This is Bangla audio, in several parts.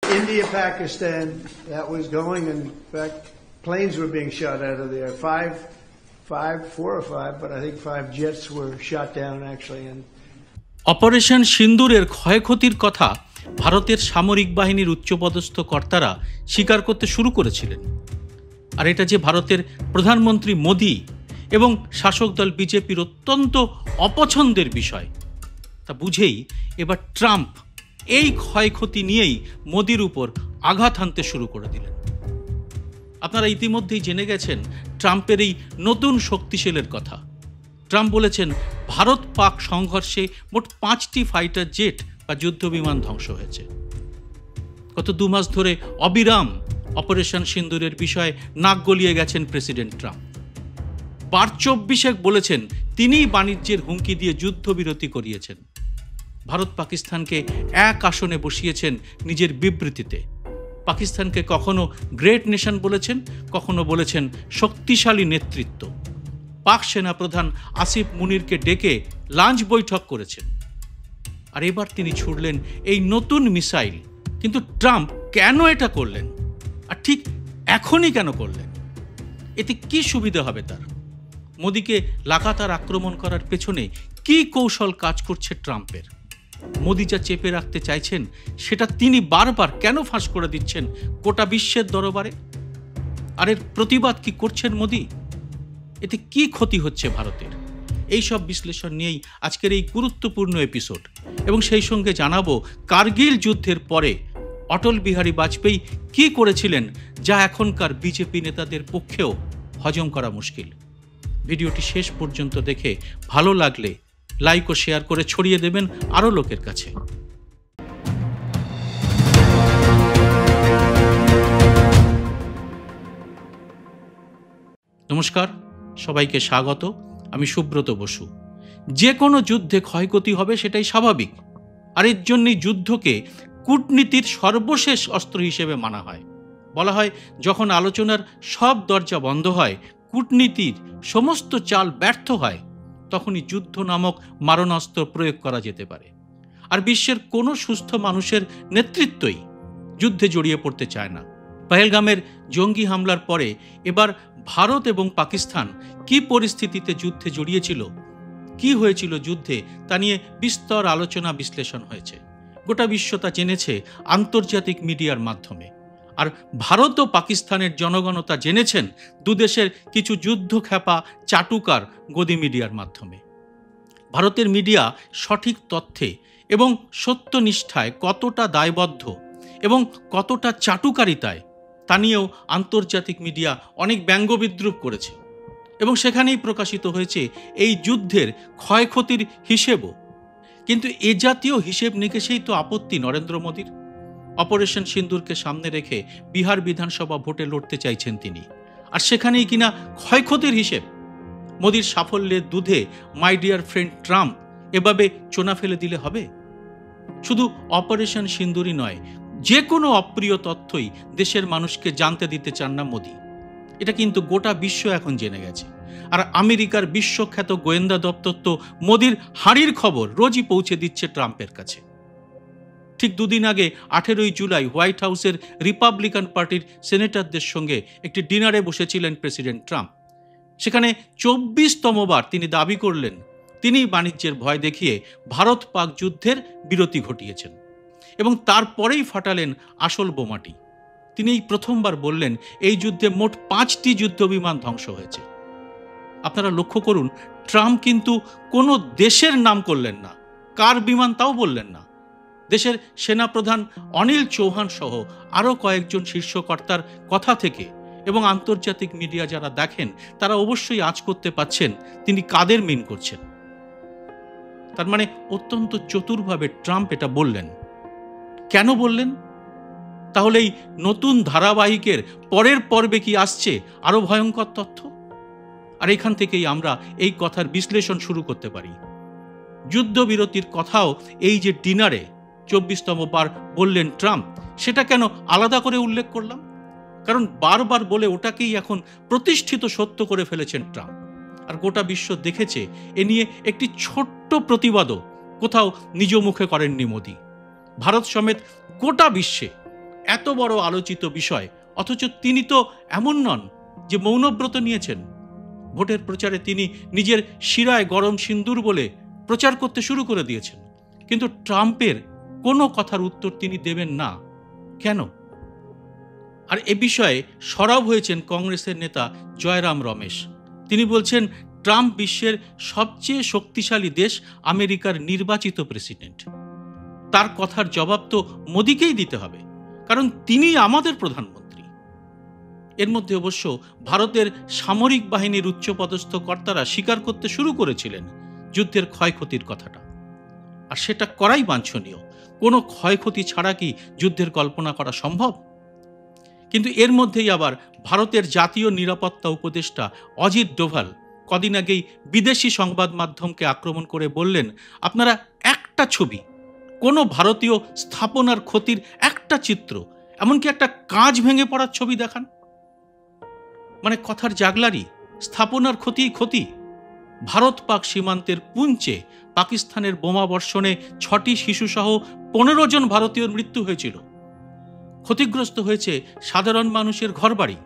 India, Pakistan, that was going. In fact, planes were being shot out of there. Four or five, but I think 5 jets were shot down actually. And operation সিন্দুরের ক্ষয়ক্ষতির কথা ভারতের সামরিক বাহিনীর উচ্চপদস্থ কর্তারা স্বীকার করতে শুরু করেছিলেন। আর এটা যে ভারতের প্রধানমন্ত্রী মোদি এবং শাসক দল বিজেপির অত্যন্ত অপছন্দের বিষয় তা বুঝেই এবার ট্রাম্প এই ক্ষয়ক্ষতি নিয়েই মোদির উপর আঘাত হানতে শুরু করে দিলেন। আপনারা ইতিমধ্যেই জেনে গেছেন ট্রাম্পের এই নতুন শক্তিশালের কথা। ট্রাম্প বলেছেন ভারত পাক সংঘর্ষে মোট 5টি ফাইটার জেট বা যুদ্ধ বিমান ধ্বংস হয়েছে। গত 2 মাস ধরে অবিরাম অপারেশন সিন্দুরের বিষয়ে নাক গলিয়ে গেছেন প্রেসিডেন্ট ট্রাম্প। বার 24 বলেছেন তিনিই বাণিজ্যের হুমকি দিয়ে যুদ্ধবিরতি করিয়েছেন। ভারত পাকিস্তানকে এক আসনে বসিয়েছেন নিজের বিবৃতিতে। পাকিস্তানকে কখনো গ্রেট নেশন বলেছেন, কখনো বলেছেন শক্তিশালী নেতৃত্ব। পাক সেনাপ্রধান আসিফ মুনিরকে ডেকে লাঞ্চ বৈঠক করেছেন। আর এবার তিনি ছুড়লেন এই নতুন মিসাইল। কিন্তু ট্রাম্প কেন এটা করলেন, আর ঠিক এখনই কেন করলেন? এতে কি সুবিধা হবে তার? মোদিকে লাগাতার আক্রমণ করার পেছনে কি কৌশল কাজ করছে ট্রাম্পের? মোদি যা চেপে রাখতে চাইছেন সেটা তিনি বারবার কেন ফাঁস করে দিচ্ছেন গোটা বিশ্বের দরবারে? আর এর প্রতিবাদ কি করছেন মোদি? এতে কি ক্ষতি হচ্ছে ভারতের? এই সব বিশ্লেষণ নিয়েই আজকের এই গুরুত্বপূর্ণ এপিসোড। এবং সেই সঙ্গে জানাবো কার্গিল যুদ্ধের পরে অটল বিহারী বাজপেয়ী কি করেছিলেন যা এখনকার বিজেপি নেতাদের পক্ষেও হজম করা মুশকিল। ভিডিওটি শেষ পর্যন্ত দেখে ভালো লাগলে লাইক ও শেয়ার করে ছড়িয়ে দেবেন আরও লোকের কাছে। নমস্কার, সবাইকে স্বাগত। আমি সুব্রত বসু। যে কোনো যুদ্ধে ক্ষয়ক্ষতি হবে সেটাই স্বাভাবিক। আর এর জন্যই যুদ্ধকে কূটনীতির সর্বশেষ অস্ত্র হিসেবে মানা হয়। বলা হয় যখন আলোচনার সব দরজা বন্ধ হয়, কূটনীতির সমস্ত চাল ব্যর্থ হয়, তখনই যুদ্ধ নামক মারণাস্ত্র প্রয়োগ করা যেতে পারে। আর বিশ্বের কোনো সুস্থ মানুষের নেতৃত্বই যুদ্ধে জড়িয়ে পড়তে চায় না। পহেলগামের জঙ্গি হামলার পরে এবার ভারত এবং পাকিস্তান কি পরিস্থিতিতে যুদ্ধে জড়িয়েছিল, কি হয়েছিল যুদ্ধে, তা নিয়ে বিস্তর আলোচনা বিশ্লেষণ হয়েছে। গোটা বিশ্ব তা জেনেছে আন্তর্জাতিক মিডিয়ার মাধ্যমে। আর ভারত ও পাকিস্তানের জনগণ তা জেনেছেন দুদেশের কিছু যুদ্ধখ্যাপা চাটুকার গদি মিডিয়ার মাধ্যমে। ভারতের মিডিয়া সঠিক তথ্যে এবং সত্যনিষ্ঠায় কতটা দায়বদ্ধ এবং কতটা চাটুকারিতায় তা নিয়েও আন্তর্জাতিক মিডিয়া অনেক ব্যঙ্গ বিদ্রূপ করেছে। এবং সেখানেই প্রকাশিত হয়েছে এই যুদ্ধের ক্ষয়ক্ষতির হিসেবও। কিন্তু এ জাতীয় হিসেব নিকেশেই তো আপত্তি নরেন্দ্র মোদীর। অপারেশন সিন্দুরকে সামনে রেখে বিহার বিধানসভা ভোটে লড়তে চাইছেন তিনি। আর সেখানেই কিনা ক্ষয়ক্ষতির হিসেব। মোদীর সাফল্যের দুধে মাই ডিয়ার ফ্রেন্ড ট্রাম্প এভাবে চোনা ফেলে দিলে হবে? শুধু অপারেশন সিন্দুরই নয়, যে কোনো অপ্রিয় তথ্যই দেশের মানুষকে জানতে দিতে চান না মোদী। এটা কিন্তু গোটা বিশ্ব এখন জেনে গেছে। আর আমেরিকার বিশ্বখ্যাত গোয়েন্দা দপ্তর তো মোদীর হাঁড়ির খবর রোজই পৌঁছে দিচ্ছে ট্রাম্পের কাছে। ঠিক 2 দিন আগে 18 জুলাই হোয়াইট হাউসের রিপাবলিকান পার্টির সেনেটরদের সঙ্গে একটি ডিনারে বসেছিলেন প্রেসিডেন্ট ট্রাম্প। সেখানে 24তমবার তিনি দাবি করলেন তিনি বাণিজ্যের ভয় দেখিয়ে ভারত পাক যুদ্ধের বিরতি ঘটিয়েছেন। এবং তারপরেই ফাটালেন আসল বোমাটি। তিনি এই প্রথমবার বললেন এই যুদ্ধে মোট 5টি যুদ্ধবিমান ধ্বংস হয়েছে। আপনারা লক্ষ্য করুন, ট্রাম্প কিন্তু কোনো দেশের নাম করলেন না, কার বিমান তাও বললেন না। দেশের সেনাপ্রধান অনিল চৌহান সহ আরও কয়েকজন শীর্ষকর্তার কথা থেকে এবং আন্তর্জাতিক মিডিয়া যারা দেখেন তারা অবশ্যই আঁচ করতে পাচ্ছেন তিনি কাদের মিন করছেন। তার মানে অত্যন্ত চতুরভাবে ট্রাম্প এটা বললেন। কেন বললেন? তাহলে এই নতুন ধারাবাহিকের পরের পর্বে কি আসছে আরো ভয়ঙ্কর তথ্য? আর এখান থেকেই আমরা এই কথার বিশ্লেষণ শুরু করতে পারি। যুদ্ধবিরতির কথাও এই যে ডিনারে 24তম বার বললেন ট্রাম্প, সেটা কেন আলাদা করে উল্লেখ করলাম? কারণ বারবার বলে ওটাকেই এখন প্রতিষ্ঠিত সত্য করে ফেলেছেন ট্রাম্প। আর গোটা বিশ্ব দেখেছে এ নিয়ে একটি ছোট্ট প্রতিবাদও কোথাও নিজ মুখে করেননি মোদি। ভারত সমেত গোটা বিশ্বে এত বড় আলোচিত বিষয়, অথচ তিনি তো এমন নন যে মৌনব্রত নিয়েছেন। ভোটের প্রচারে তিনি নিজের শিরায় গরম সিন্দুর বলে প্রচার করতে শুরু করে দিয়েছেন, কিন্তু ট্রাম্পের কোনো কথার উত্তর তিনি দেবেন না। কেন? আর এ বিষয়ে সরব হয়েছেন কংগ্রেসের নেতা জয়রাম রমেশ। তিনি বলছেন, ট্রাম্প বিশ্বের সবচেয়ে শক্তিশালী দেশ আমেরিকার নির্বাচিত প্রেসিডেন্ট। তার কথার জবাব তো মোদিকেই দিতে হবে, কারণ তিনি আমাদের প্রধানমন্ত্রী। এর মধ্যে অবশ্য ভারতের সামরিক বাহিনীর উচ্চপদস্থ কর্তারা স্বীকার করতে শুরু করেছিলেন যুদ্ধের ক্ষয়ক্ষতির কথাটা, আর সেটা করাই বাঞ্ছনীয়। কোনো ক্ষয়ক্ষতি ছাড়া কি যুদ্ধের কল্পনা করা সম্ভব? কিন্তু এর মধ্যেই আবার ভারতের জাতীয় নিরাপত্তা উপদেষ্টা অজিত ডোভাল কদিন আগেই বিদেশি সংবাদ মাধ্যমকে আক্রমণ করে বললেন, আপনারা একটা ছবি, কোনো ভারতীয় স্থাপনার ক্ষতির একটা চিত্র, এমনকি একটা কাঁচ ভেঙে পড়ার ছবি দেখান। মানে কথার জাগলারি, স্থাপনার ক্ষতিই ক্ষতি। ভারত পাক সীমান্তের পুঞ্চে পাকিস্তানের বোমা বর্ষণে 6টি শিশুসহ 15 জন ভারতীয়র মৃত্যু হয়েছিল। ক্ষতিগ্রস্ত হয়েছে সাধারণ মানুষের ঘরবাড়ি।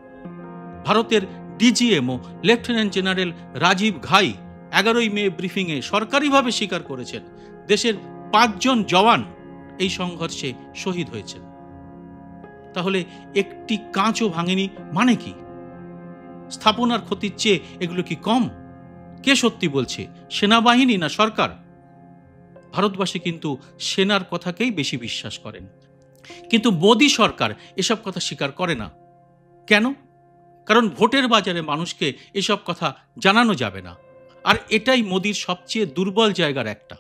ভারতের ডিজিএম ও লেফটেন্যান্ট জেনারেল রাজীব ঘাই 11ই মে ব্রিফিংয়ে সরকারিভাবে স্বীকার করেছেন দেশের 5 জন জওয়ান এই সংঘর্ষে শহীদ হয়েছেন। তাহলে একটি কাঁচও ভাঙেনি মানে কি? স্থাপনার ক্ষতির চেয়ে এগুলো কি কম? কে সত্যি বলছে, সেনাবাহিনী না সরকার? ভারতবাসী কিন্তু সেনার কথাকেই বেশি বিশ্বাস করেন, কিন্তু মোদী সরকার এসব কথা স্বীকার করে না। কেন? কারণ ভোটের বাজারে মানুষকে এসব কথা জানানো যাবে না, আর এটাই মোদির সবচেয়ে দুর্বল জায়গার একটা।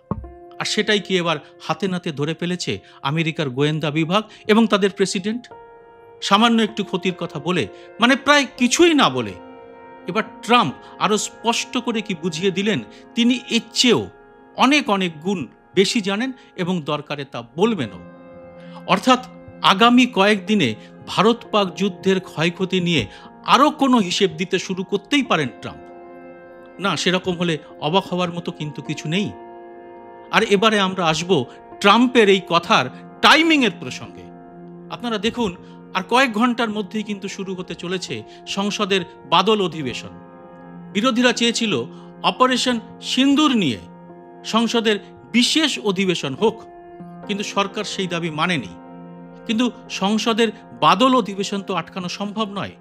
আর সেটাই কি এবার হাতে নাতে ধরে ফেলেছে আমেরিকার গোয়েন্দা বিভাগ এবং তাদের প্রেসিডেন্ট। সামান্য একটু ক্ষতির কথা বলে, মানে প্রায় কিছুই না বলে, এবার ট্রাম্প আরো স্পষ্ট করে কি বুঝিয়ে দিলেন তিনি এর চেয়েও অনেক অনেক গুণ বেশি জানেন এবং দরকারে তা বলবেনও। অর্থাৎ আগামী কয়েকদিনে ভারত পাক যুদ্ধের ক্ষয়ক্ষতি নিয়ে আরো কোনো হিসেব দিতে শুরু করতেই পারেন ট্রাম্প। না, সেরকম হলে অবাক হওয়ার মতো কিন্তু কিছু নেই। আর এবারে আমরা আসব ট্রাম্পের এই কথার টাইমিং এর প্রসঙ্গে। আপনারা দেখুন, আর কয়েক ঘন্টার মধ্যেই কিন্তু শুরু হতে চলেছে সংসদের বাদল অধিবেশন। বিরোধীরা চেয়েছিল অপারেশন সিন্দুর নিয়ে সংসদের বিশেষ অধিবেশন হোক, কিন্তু সরকার সেই দাবি মানেনি। কিন্তু সংসদের বাদল অধিবেশন তো আটকানো সম্ভব নয়,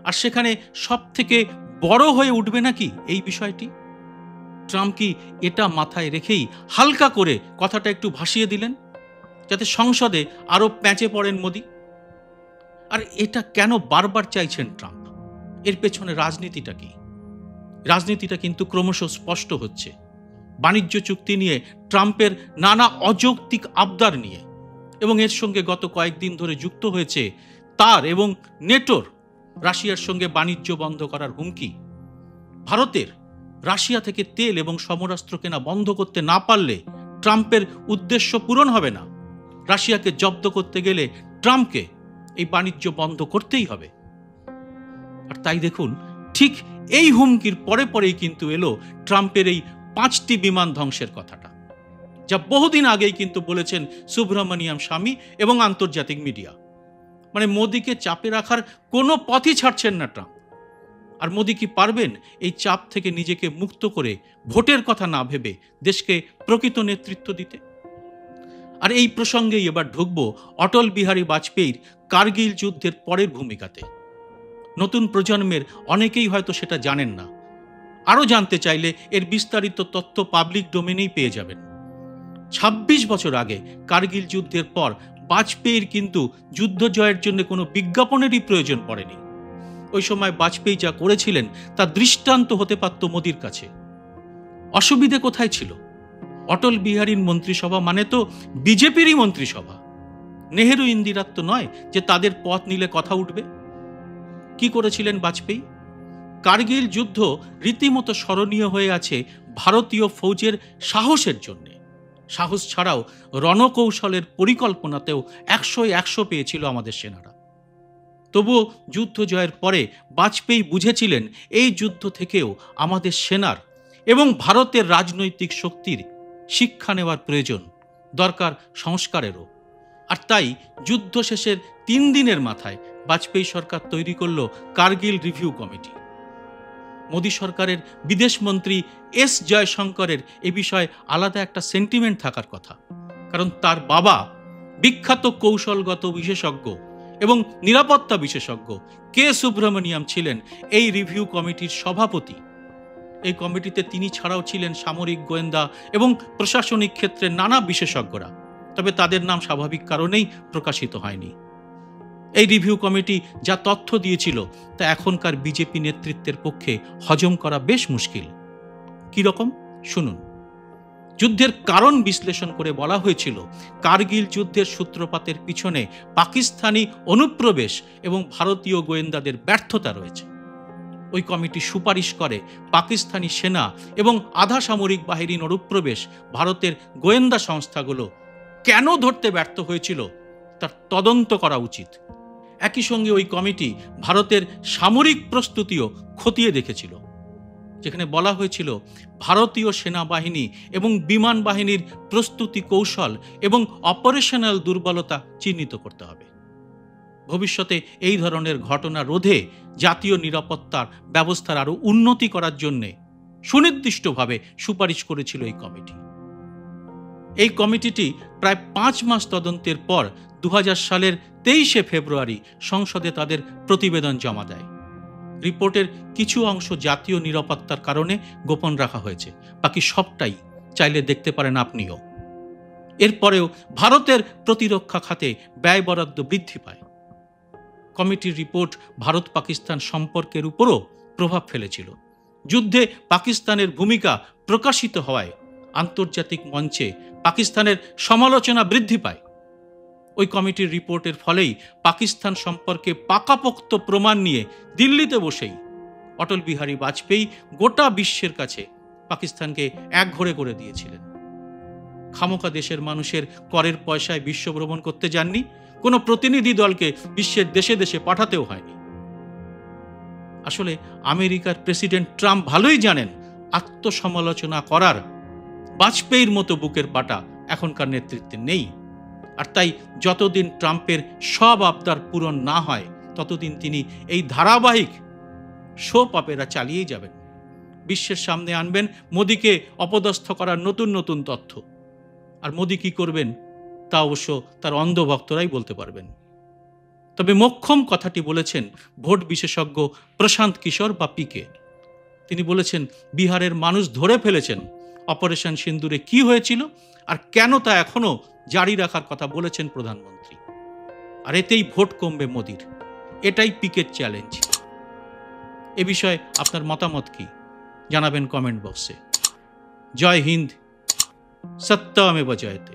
আর সেখানে সব থেকে বড় হয়ে উঠবে নাকি এই বিষয়টি? ট্রাম্প কি এটা মাথায় রেখেই হালকা করে কথাটা একটু ভাসিয়ে দিলেন, যাতে সংসদে আরো প্যাঁচে পড়েন মোদি? আর এটা কেন বারবার চাইছেন ট্রাম্প? এর পেছনে রাজনীতিটা কি? রাজনীতিটা কিন্তু ক্রমশ স্পষ্ট হচ্ছে। বাণিজ্য চুক্তি নিয়ে ট্রাম্পের নানা অযৌক্তিক আবদার নিয়ে, এবং এর সঙ্গে গত কয়েকদিন ধরে যুক্ত হয়েছে তার এবং নেটোর রাশিয়ার সঙ্গে বাণিজ্য বন্ধ করার হুমকি। ভারতের রাশিয়া থেকে তেল এবং সমরাস্ত্র কেনা বন্ধ করতে না পারলে ট্রাম্পের উদ্দেশ্য পূরণ হবে না। রাশিয়াকে জব্দ করতে গেলে ট্রাম্পকে এই বাণিজ্য বন্ধ করতেই হবে। আর তাই দেখুন, ঠিক এই হুমকির পরে পরেই কিন্তু এলো ট্রাম্পের এই 5টি বিমান ধ্বংসের কথাটা, যা বহুদিন আগেই কিন্তু বলেছেন সুব্রমণিয়াম স্বামী এবং আন্তর্জাতিক মিডিয়া। মানে মোদিকে চাপে রাখার কোনো পথই ছাড়ছেন না ট্রাম্প। আর মোদি কি পারবেন এই চাপ থেকে নিজেকে মুক্ত করে ভোটের কথা না ভেবে দেশকে প্রকৃত নেতৃত্ব দিতে? আর এই প্রসঙ্গেই এবার ঢুকব অটল বিহারী বাজপেয়ীর কার্গিল যুদ্ধের পরের ভূমিকাতে। নতুন প্রজন্মের অনেকেই হয়তো সেটা জানেন না। আরও জানতে চাইলে এর বিস্তারিত তথ্য পাবলিক ডোমেনেই পেয়ে যাবেন। 26 বছর আগে কার্গিল যুদ্ধের পর বাজপেয়ীর কিন্তু যুদ্ধ জয়ের জন্য কোনো বিজ্ঞাপনেরই প্রয়োজন পড়েনি। ওই সময় বাজপেয়ী যা করেছিলেন তা দৃষ্টান্ত হতে পারত মোদির কাছে। অসুবিধে কোথায় ছিল? অটল বিহারীর মন্ত্রিসভা মানে তো বিজেপিরই মন্ত্রিসভা। নেহেরু ইন্দিরার তো নয় যে তাদের পথ নিলে কথা উঠবে। কি করেছিলেন বাজপেয়ী? কার্গিল যুদ্ধ রীতিমতো স্মরণীয় হয়ে আছে ভারতীয় ফৌজের সাহসের জন্য। সাহস ছাড়াও রণকৌশলের পরিকল্পনাতেও 100 পেয়েছিল আমাদের সেনারা। তবুও যুদ্ধ জয়ের পরে বাজপেয়ী বুঝেছিলেন এই যুদ্ধ থেকেও আমাদের সেনার এবং ভারতের রাজনৈতিক শক্তির শিক্ষা নেওয়ার প্রয়োজন, দরকার সংস্কারেরও। আর তাই যুদ্ধ শেষের 3 দিনের মাথায় বাজপেয়ী সরকার তৈরি করল কার্গিল রিভিউ কমিটি। মোদী সরকারের বিদেশমন্ত্রী এস জয়শঙ্করের এ বিষয়ে আলাদা একটা সেন্টিমেন্ট থাকার কথা, কারণ তার বাবা বিখ্যাত কৌশলগত বিশেষজ্ঞ এবং নিরাপত্তা বিশেষজ্ঞ কে সুব্রমণিয়াম ছিলেন এই রিভিউ কমিটির সভাপতি। এই কমিটিতে তিনি ছাড়াও ছিলেন সামরিক, গোয়েন্দা এবং প্রশাসনিক ক্ষেত্রে নানা বিশেষজ্ঞরা, তবে তাদের নাম স্বাভাবিক কারণেই প্রকাশিত হয়নি। এই রিভিউ কমিটি যা তথ্য দিয়েছিল তা এখনকার বিজেপি নেতৃত্বের পক্ষে হজম করা বেশ মুশকিল। কি রকম শুনুন। যুদ্ধের কারণ বিশ্লেষণ করে বলা হয়েছিল কার্গিল যুদ্ধের সূত্রপাতের পিছনে পাকিস্তানি অনুপ্রবেশ এবং ভারতীয় গোয়েন্দাদের ব্যর্থতা রয়েছে। ওই কমিটি সুপারিশ করে পাকিস্তানি সেনা এবং আধা সামরিক বাহিনীর অনুপ্রবেশ ভারতের গোয়েন্দা সংস্থাগুলো কেন ধরতে ব্যর্থ হয়েছিল তার তদন্ত করা উচিত। একই সঙ্গে ওই কমিটি ভারতের সামরিক প্রস্তুতিও খতিয়ে দেখেছিল, যেখানে বলা হয়েছিল ভারতীয় সেনাবাহিনী এবং বিমান বাহিনীর প্রস্তুতি কৌশল এবং অপারেশনাল দুর্বলতা চিহ্নিত করতে হবে। ভবিষ্যতে এই ধরনের ঘটনা রোধে জাতীয় নিরাপত্তার ব্যবস্থার আরও উন্নতি করার জন্যে সুনির্দিষ্টভাবে সুপারিশ করেছিল এই কমিটি। এই কমিটিটি প্রায় 5 মাস তদন্তের পর 2000 সালের 23শে ফেব্রুয়ারি সংসদে তাদের প্রতিবেদন জমা দেয়। রিপোর্টের কিছু অংশ জাতীয় নিরাপত্তার কারণে গোপন রাখা হয়েছে, বাকি সবটাই চাইলে দেখতে পারেন আপনিও। এরপরেও ভারতের প্রতিরক্ষা খাতে ব্যয় বরাদ্দ বৃদ্ধি পায়। কমিটির রিপোর্ট ভারত পাকিস্তান সম্পর্কের উপরও প্রভাব ফেলেছিল। যুদ্ধে পাকিস্তানের ভূমিকা প্রকাশিত হওয়ায় আন্তর্জাতিক মঞ্চে পাকিস্তানের সমালোচনা বৃদ্ধি পায়। ওই কমিটির রিপোর্টের ফলেই পাকিস্তান সম্পর্কে পাকাপোক্ত প্রমাণ নিয়ে দিল্লিতে বসেই অটল বিহারী বাজপেয়ী গোটা বিশ্বের কাছে পাকিস্তানকে একঘরে করে দিয়েছিলেন। খামোকা দেশের মানুষের করের পয়সায় বিশ্ব ভ্রমণ করতে যাননি, কোনো প্রতিনিধি দলকে বিশ্বের দেশে দেশে পাঠাতেও হয়নি। আসলে আমেরিকার প্রেসিডেন্ট ট্রাম্প ভালোই জানেন আত্মসমালোচনা করার বাজপেয়ীর মতো বুকের পাটা এখনকার নেতৃত্বে নেই। আর তাই যতদিন ট্রাম্পের সব আবদার পূরণ না হয় ততদিন তিনি এই ধারাবাহিক সোপ অপেরা চালিয়েই যাবেন। বিশ্বের সামনে আনবেন মোদিকে অপদস্থ করার নতুন নতুন তথ্য। আর মোদি কি করবেন তা অবশ্য তার অন্ধভক্তরাই বলতে পারবেন। তবে মোক্ষম কথাটি বলেছেন ভোট বিশেষজ্ঞ প্রশান্ত কিশোর বা পিকে। তিনি বলেছেন বিহারের মানুষ ধরে ফেলেছেন অপারেশন সিন্দুরে কি হয়েছিল আর কেন তা এখনো জারি রাখার কথা বলেছেন প্রধানমন্ত্রী। আর এতেই ভোট কমবে মোদির, এটাই পিকের চ্যালেঞ্জ। এ বিষয়ে আপনার মতামত কি জানাবেন কমেন্ট বক্সে। জয় হিন্দ, সত্যমেব জয়তে।